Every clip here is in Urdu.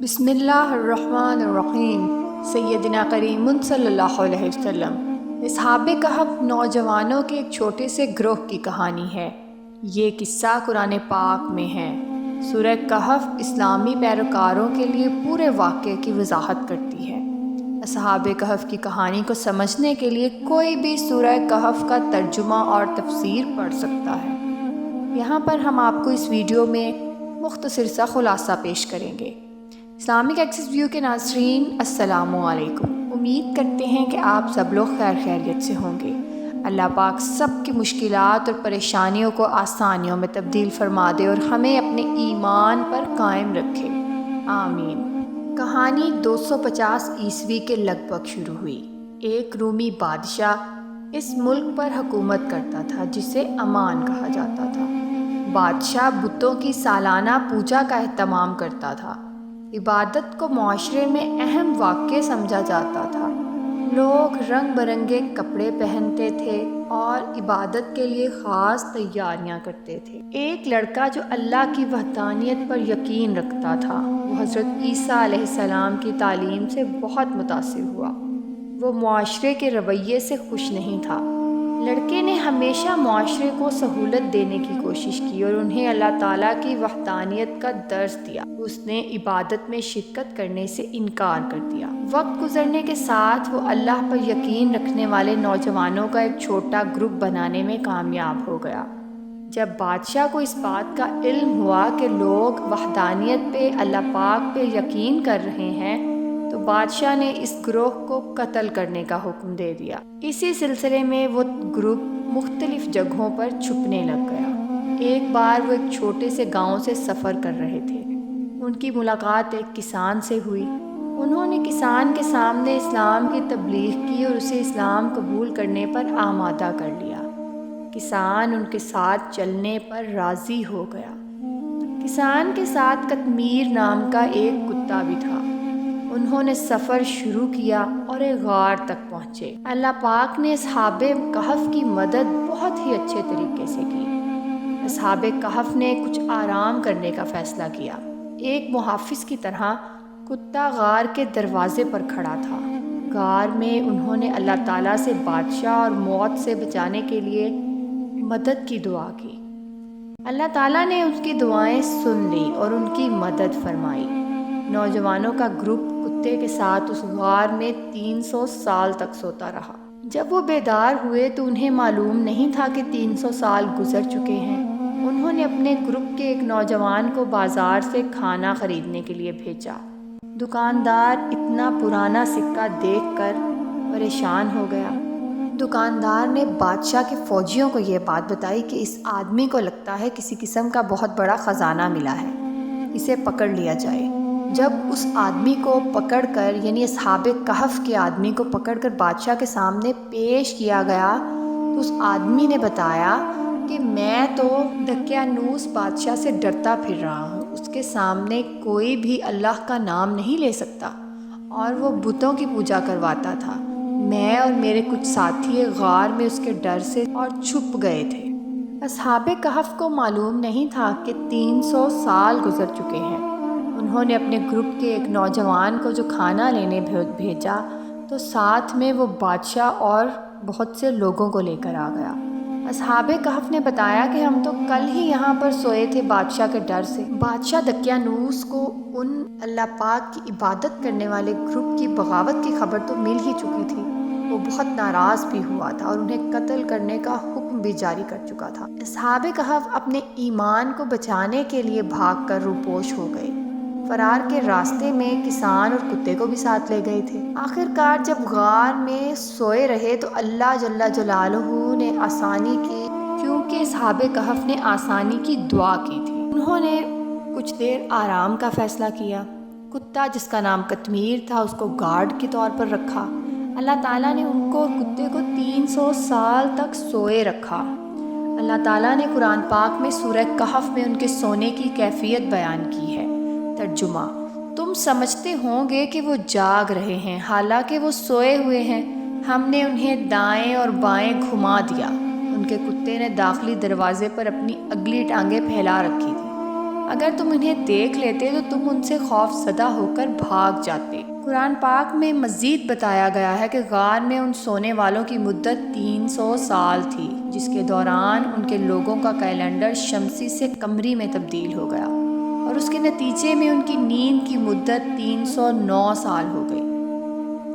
بسم اللہ الرحمن الرحیم۔ سیدنا کریم صلی اللہ علیہ وسلم۔ اصحاب کہف نوجوانوں کے ایک چھوٹے سے گروہ کی کہانی ہے۔ یہ قصہ قرآن پاک میں ہے۔ سورہ کہف اسلامی پیروکاروں کے لیے پورے واقعے کی وضاحت کرتی ہے۔ اصحاب کہف کی کہانی کو سمجھنے کے لیے کوئی بھی سورہ کہف کا ترجمہ اور تفسیر پڑھ سکتا ہے۔ یہاں پر ہم آپ کو اس ویڈیو میں مختصر سا خلاصہ پیش کریں گے۔ اسلامک ایکسس ویو کے ناظرین، السلام علیکم۔ امید کرتے ہیں کہ آپ سب لوگ خیریت سے ہوں گے۔ اللہ پاک سب کی مشکلات اور پریشانیوں کو آسانیوں میں تبدیل فرما دے اور ہمیں اپنے ایمان پر قائم رکھے، آمین۔ کہانی 250 عیسوی کے لگ بھگ شروع ہوئی۔ ایک رومی بادشاہ اس ملک پر حکومت کرتا تھا جسے امان کہا جاتا تھا۔ بادشاہ بتوں کی سالانہ پوجا کا اہتمام کرتا تھا۔ عبادت کو معاشرے میں اہم واقعہ سمجھا جاتا تھا۔ لوگ رنگ برنگے کپڑے پہنتے تھے اور عبادت کے لیے خاص تیاریاں کرتے تھے۔ ایک لڑکا جو اللہ کی وحدانیت پر یقین رکھتا تھا، وہ حضرت عیسیٰ علیہ السلام کی تعلیم سے بہت متاثر ہوا۔ وہ معاشرے کے رویے سے خوش نہیں تھا۔ لڑکے نے ہمیشہ معاشرے کو سہولت دینے کی کوشش کی اور انہیں اللہ تعالیٰ کی وحدانیت کا درس دیا۔ اس نے عبادت میں شرکت کرنے سے انکار کر دیا۔ وقت گزرنے کے ساتھ وہ اللہ پر یقین رکھنے والے نوجوانوں کا ایک چھوٹا گروپ بنانے میں کامیاب ہو گیا۔ جب بادشاہ کو اس بات کا علم ہوا کہ لوگ وحدانیت پہ، اللہ پاک پہ یقین کر رہے ہیں، تو بادشاہ نے اس گروہ کو قتل کرنے کا حکم دے دیا۔ اسی سلسلے میں وہ گروپ مختلف جگہوں پر چھپنے لگ گیا۔ ایک بار وہ ایک چھوٹے سے گاؤں سے سفر کر رہے تھے۔ ان کی ملاقات ایک کسان سے ہوئی۔ انہوں نے کسان کے سامنے اسلام کی تبلیغ کی اور اسے اسلام قبول کرنے پر آمادہ کر لیا۔ کسان ان کے ساتھ چلنے پر راضی ہو گیا۔ کسان کے ساتھ قطمیر نام کا ایک کتا بھی تھا۔ انہوں نے سفر شروع کیا اور ایک غار تک پہنچے۔ اللہ پاک نے اصحاب کہف کی مدد بہت ہی اچھے طریقے سے کی۔ اصحاب کہف نے کچھ آرام کرنے کا فیصلہ کیا۔ ایک محافظ کی طرح کتا غار کے دروازے پر کھڑا تھا۔ غار میں انہوں نے اللہ تعالیٰ سے بادشاہ اور موت سے بچانے کے لیے مدد کی دعا کی۔ اللہ تعالیٰ نے اس کی دعائیں سن لی اور ان کی مدد فرمائی۔ نوجوانوں کا گروپ کتے کے ساتھ اس غار میں 300 سال تک سوتا رہا۔ جب وہ بیدار ہوئے تو انہیں معلوم نہیں تھا کہ 300 سال گزر چکے ہیں۔ انہوں نے اپنے گروپ کے ایک نوجوان کو بازار سے کھانا خریدنے کے لیے بھیجا۔ دکاندار اتنا پرانا سکہ دیکھ کر پریشان ہو گیا۔ دکاندار نے بادشاہ کے فوجیوں کو یہ بات بتائی کہ اس آدمی کو لگتا ہے کسی قسم کا بہت بڑا خزانہ ملا ہے، اسے پکڑ لیا جائے۔ جب اس آدمی کو پکڑ کر، یعنی اصحاب کہف کے آدمی کو پکڑ کر بادشاہ کے سامنے پیش کیا گیا تو اس آدمی نے بتایا کہ میں تو دقیانوس بادشاہ سے ڈرتا پھر رہا ہوں، اس کے سامنے کوئی بھی اللہ کا نام نہیں لے سکتا اور وہ بتوں کی پوجا کرواتا تھا۔ میں اور میرے کچھ ساتھی غار میں اس کے ڈر سے اور چھپ گئے تھے۔ اصحاب کہف کو معلوم نہیں تھا کہ 300 سال گزر چکے ہیں۔ انہوں نے اپنے گروپ کے ایک نوجوان کو جو کھانا لینے بھیجا تو ساتھ میں وہ بادشاہ اور بہت سے لوگوں کو لے کر آ گیا۔ اصحاب کہف نے بتایا کہ ہم تو کل ہی یہاں پر سوئے تھے بادشاہ کے ڈر سے۔ بادشاہ دقیانوس کو ان اللہ پاک کی عبادت کرنے والے گروپ کی بغاوت کی خبر تو مل ہی چکی تھی۔ وہ بہت ناراض بھی ہوا تھا اور انہیں قتل کرنے کا حکم بھی جاری کر چکا تھا۔ اصحاب کہف اپنے ایمان کو بچانے کے لیے بھاگ کر روپوش ہو گئے۔ فرار کے راستے میں کسان اور کتے کو بھی ساتھ لے گئے تھے۔ آخر کار جب غار میں سوئے رہے تو اللہ جل جلالہ نے آسانی کی، کیونکہ اصحاب کہف نے آسانی کی دعا کی تھی۔ انہوں نے کچھ دیر آرام کا فیصلہ کیا۔ کتا جس کا نام قطمیر تھا اس کو گارڈ کے طور پر رکھا۔ اللہ تعالیٰ نے ان کو اور کتے کو 300 سال تک سوئے رکھا۔ اللہ تعالیٰ نے قرآن پاک میں سورہ کہف میں ان کے سونے کی کیفیت بیان کی ہے۔ ترجمہ: تم سمجھتے ہوں گے کہ وہ جاگ رہے ہیں، حالانکہ وہ سوئے ہوئے ہیں۔ ہم نے انہیں دائیں اور بائیں گھما دیا۔ ان کے کتے نے داخلی دروازے پر اپنی اگلی ٹانگیں پھیلا رکھی تھی۔ اگر تم انہیں دیکھ لیتے تو تم ان سے خوف زدہ ہو کر بھاگ جاتے۔ قرآن پاک میں مزید بتایا گیا ہے کہ غار میں ان سونے والوں کی مدت 300 سال تھی، جس کے دوران ان کے لوگوں کا کیلنڈر شمسی سے قمری میں تبدیل ہو گیا، اور اس کے نتیجے میں ان کی نیند کی مدت 309 سال ہو گئی۔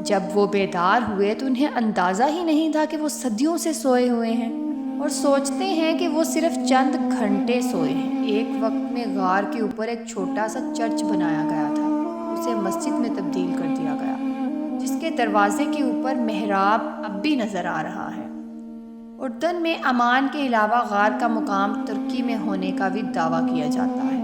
جب وہ بیدار ہوئے تو انہیں اندازہ ہی نہیں تھا کہ وہ صدیوں سے سوئے ہوئے ہیں، اور سوچتے ہیں کہ وہ صرف چند گھنٹے سوئے ہیں۔ ایک وقت میں غار کے اوپر ایک چھوٹا سا چرچ بنایا گیا تھا، اسے مسجد میں تبدیل کر دیا گیا، جس کے دروازے کے اوپر محراب اب بھی نظر آ رہا ہے۔ اردن میں عمان کے علاوہ غار کا مقام ترکی میں ہونے کا بھی دعویٰ کیا جاتا ہے۔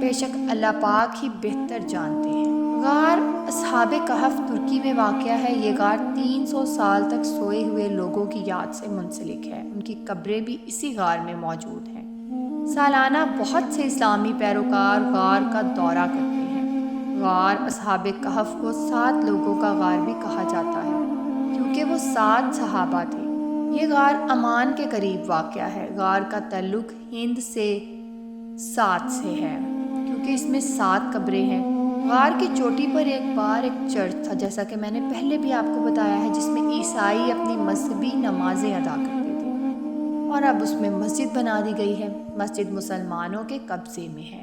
بے شک اللہ پاک ہی بہتر جانتے ہیں۔ غار اصحاب کہف ترکی میں واقع ہے۔ یہ غار 300 سال تک سوئے ہوئے لوگوں کی یاد سے منسلک ہے۔ ان کی قبریں بھی اسی غار میں موجود ہیں۔ سالانہ بہت سے اسلامی پیروکار غار کا دورہ کرتے ہیں۔ غار اصحاب کہف کو 7 لوگوں کا غار بھی کہا جاتا ہے، کیونکہ وہ 7 صحابہ تھے۔ یہ غار عمان کے قریب واقع ہے۔ غار کا تعلق ہند سے 7 سے ہے، کیونکہ اس میں 7 قبریں ہیں۔ غار کی چوٹی پر ایک بار ایک چرچ تھا، جیسا کہ میں نے پہلے بھی آپ کو بتایا ہے، جس میں عیسائی اپنی مذہبی نمازیں ادا کرتے تھے، اور اب اس میں مسجد بنا دی گئی ہے۔ مسجد مسلمانوں کے قبضے میں ہے۔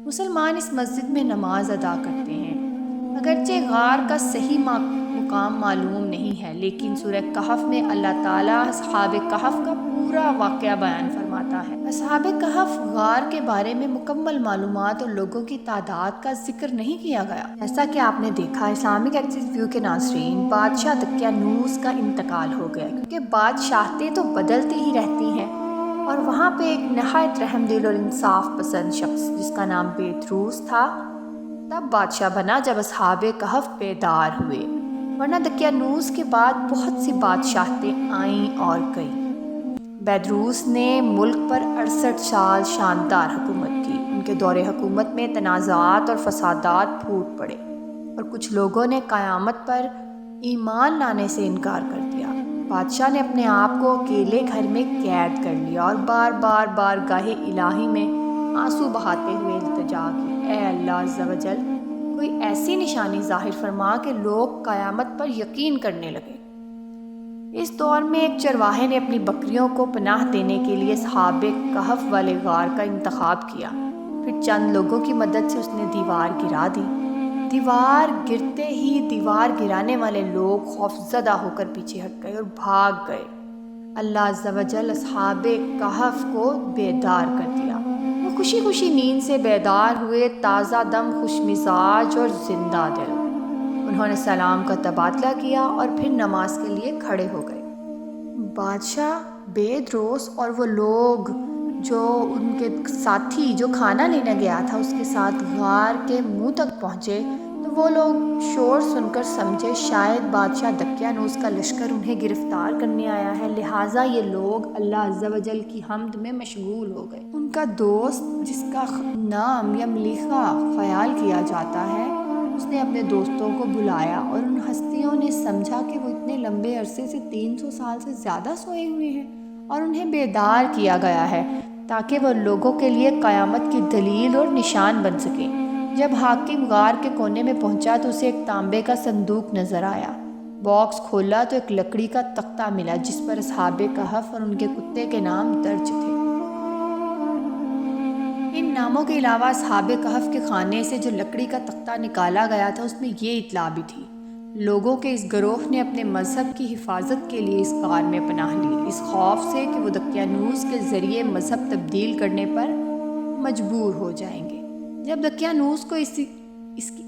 مسلمان اس مسجد میں نماز ادا کرتے ہیں۔ اگرچہ غار کا صحیح مقام معلوم نہیں ہے، لیکن سورہ کہف میں اللہ تعالیٰ اصحاب کہف کا پورا واقعہ بیان فرماتا ہے۔ اصحاب کہف غار کے بارے میں مکمل معلومات اور لوگوں کی تعداد کا ذکر نہیں کیا گیا۔ جیسا کہ آپ نے دیکھا، اسلامک ایکسس ویو کے ناظرین، بادشاہ دقیانوس کا انتقال ہو گیا، کیونکہ بادشاہتیں تو بدلتی ہی رہتی ہیں، اور وہاں پہ ایک نہایت رحم دل اور انصاف پسند شخص جس کا نام بیدروس تھا تب بادشاہ بنا جب اصحاب کہف بیدار ہوئے، ورنہ دقیانوس کے بعد بہت سی بادشاہتیں آئیں اور گئیں۔ بیدروس نے ملک پر 68 سال شاندار حکومت کی۔ ان کے دور حکومت میں تنازعات اور فسادات پھوٹ پڑے، اور کچھ لوگوں نے قیامت پر ایمان لانے سے انکار کر دیا۔ بادشاہ نے اپنے آپ کو اکیلے گھر میں قید کر لیا اور بار بار بارگاہ الہی میں آنسو بہاتے ہوئے التجا کی، اے اللہ عز و جل، کوئی ایسی نشانی ظاہر فرما کہ لوگ قیامت پر یقین کرنے لگے۔ اس دور میں ایک چرواہے نے اپنی بکریوں کو پناہ دینے کے لیے اصحاب کہف والے غار کا انتخاب کیا۔ پھر چند لوگوں کی مدد سے اس نے دیوار گرا دی۔ دیوار گرتے ہی دیوار گرانے والے لوگ خوف زدہ ہو کر پیچھے ہٹ گئے اور بھاگ گئے۔ اللہ عز و جل اصحاب کہف کو بیدار کر دیا۔ وہ خوشی خوشی نیند سے بیدار ہوئے، تازہ دم، خوش مزاج اور زندہ دل۔ انہوں نے سلام کا تبادلہ کیا اور پھر نماز کے لیے کھڑے ہو گئے۔ بادشاہ بیدروس اور وہ لوگ جو ان کے ساتھی جو کھانا لینے گیا تھا اس کے ساتھ غار کے منہ تک پہنچے تو وہ لوگ شور سن کر سمجھے شاید بادشاہ دقیانوس کا لشکر انہیں گرفتار کرنے آیا ہے، لہٰذا یہ لوگ اللہ عز و جل کی حمد میں مشغول ہو گئے۔ ان کا دوست جس کا نام یملیخا خیال کیا جاتا ہے، اس نے اپنے دوستوں کو بلایا اور ان ہستیوں نے سمجھا کہ وہ اتنے لمبے عرصے سے 300 سال سے زیادہ سوئے ہوئے ہیں اور انہیں بیدار کیا گیا ہے تاکہ وہ لوگوں کے لیے قیامت کی دلیل اور نشان بن سکیں۔ جب حاکم غار کے کونے میں پہنچا تو اسے ایک تانبے کا صندوق نظر آیا۔ باکس کھولا تو ایک لکڑی کا تختہ ملا جس پر اصحاب کہف اور ان کے کتے کے نام درج تھے۔ ان ناموں کے علاوہ اصحاب کہف کے خانے سے جو لکڑی کا تختہ نکالا گیا تھا اس میں یہ اطلاع بھی تھی، لوگوں کے اس گروہ نے اپنے مذہب کی حفاظت کے لیے اس غار میں پناہ لی، اس خوف سے کہ وہ دقیانوس کے ذریعے مذہب تبدیل کرنے پر مجبور ہو جائیں گے۔ جب دقیانوس کو اس کی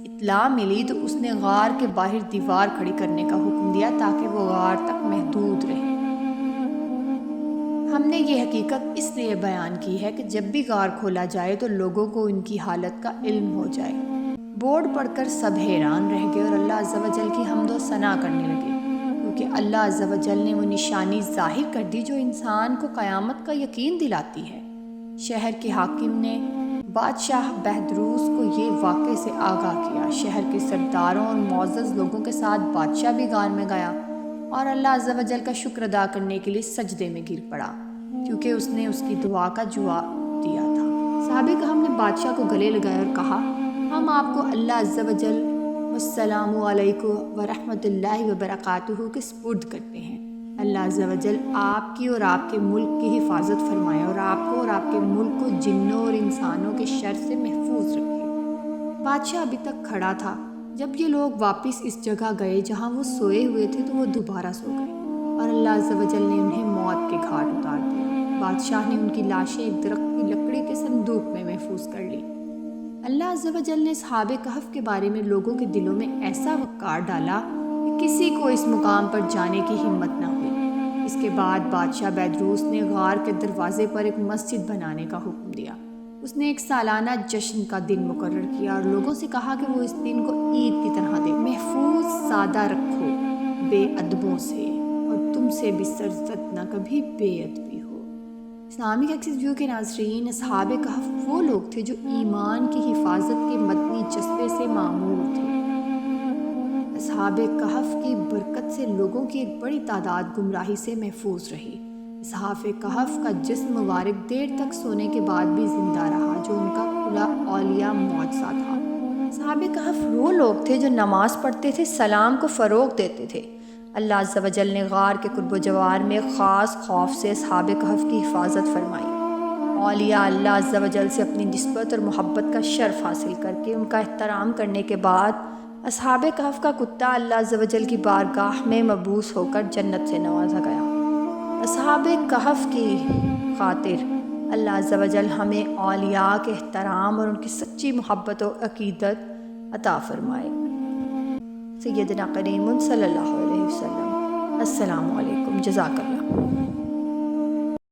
اطلاع ملی تو اس نے غار کے باہر دیوار کھڑی کرنے کا حکم دیا تاکہ وہ غار تک محدود رہے۔ ہم نے یہ حقیقت اس لیے بیان کی ہے کہ جب بھی غار کھولا جائے تو لوگوں کو ان کی حالت کا علم ہو جائے۔ بورڈ پڑھ کر سب حیران رہ گئے اور اللہ عز و جل کی حمد و ثنا کرنے لگے، کیونکہ اللہ عز و جل نے وہ نشانی ظاہر کر دی جو انسان کو قیامت کا یقین دلاتی ہے۔ شہر کے حاکم نے بادشاہ بیدروس کو یہ واقعے سے آگاہ کیا۔ شہر کے سرداروں اور معزز لوگوں کے ساتھ بادشاہ بھی غار میں گیا اور اللہ عز و جل کا شکر ادا کرنے کے لیے سجدے میں گر پڑا، کیونکہ اس نے اس کی دعا کا جواب دیا تھا۔ صحابہ کہف نے بادشاہ کو گلے لگایا اور کہا ہم آپ کو اللہ عز و جل السلام علیکم ورحمۃ اللہ وبرکاتہ کے سپرد کرتے ہیں۔ اللہ عز و جل آپ کی اور آپ کے ملک کی حفاظت فرمائے اور آپ کو اور آپ کے ملک کو جنوں اور انسانوں کے شر سے محفوظ رکھے۔ بادشاہ ابھی تک کھڑا تھا۔ جب یہ لوگ واپس اس جگہ گئے جہاں وہ سوئے ہوئے تھے تو وہ دوبارہ سو گئے اور اللہ عز و جل نے انہیں موت کے گھاٹ اتار دیا۔ بادشاہ نے ان کی لاشیں ایک درخت کی لکڑی کے صندوق میں محفوظ کر لی۔ اللہ عز و جل نے اصحاب کہف کے بارے میں لوگوں کے دلوں میں ایسا وقار ڈالا کہ کسی کو اس مقام پر جانے کی ہمت نہ ہوئی۔ اس کے بعد بادشاہ بیدروس نے غار کے دروازے پر ایک مسجد بنانے کا حکم دیا۔ اس نے ایک سالانہ جشن کا دن مقرر کیا اور لوگوں سے کہا کہ وہ اس دن کو عید کی طرح دے محفوظ سادہ رکھو بے ادبوں سے، اور تم سے بھی سرزد نہ کبھی بے ادبی ہو۔ اسلامک ایکسس ویو کے ناظرین، اصحاب کہف وہ لوگ تھے جو ایمان کی حفاظت کے مدنی جذبے سے معمور تھے۔ اصحاب کہف کی برکت سے لوگوں کی ایک بڑی تعداد گمراہی سے محفوظ رہی۔ اصحاب کہف کا جسم مبارک دیر تک سونے کے بعد بھی زندہ رہا، جو ان کا کھلا اولیاء معجزہ تھا۔ اصحاب کہف وہ لوگ تھے جو نماز پڑھتے تھے، سلام کو فروغ دیتے تھے۔ اللہ عز و جل نے غار کے قرب و جوار میں خاص خوف سے اصحاب کہف کی حفاظت فرمائی۔ اولیاء اللہ عز و جل سے اپنی نسبت اور محبت کا شرف حاصل کر کے ان کا احترام کرنے کے بعد اصحاب کہف کا کتا اللہ عز و جل کی بارگاہ میں مبعوث ہو کر جنت سے نوازا گیا۔ اصحاب کہف کی خاطر اللہ عز و جل ہمیں اولیاء کے احترام اور ان کی سچی محبت و عقیدت عطا فرمائے۔ سیدنا کریم صلی اللہ علیہ وسلم۔ السلام علیکم، جزاک اللہ۔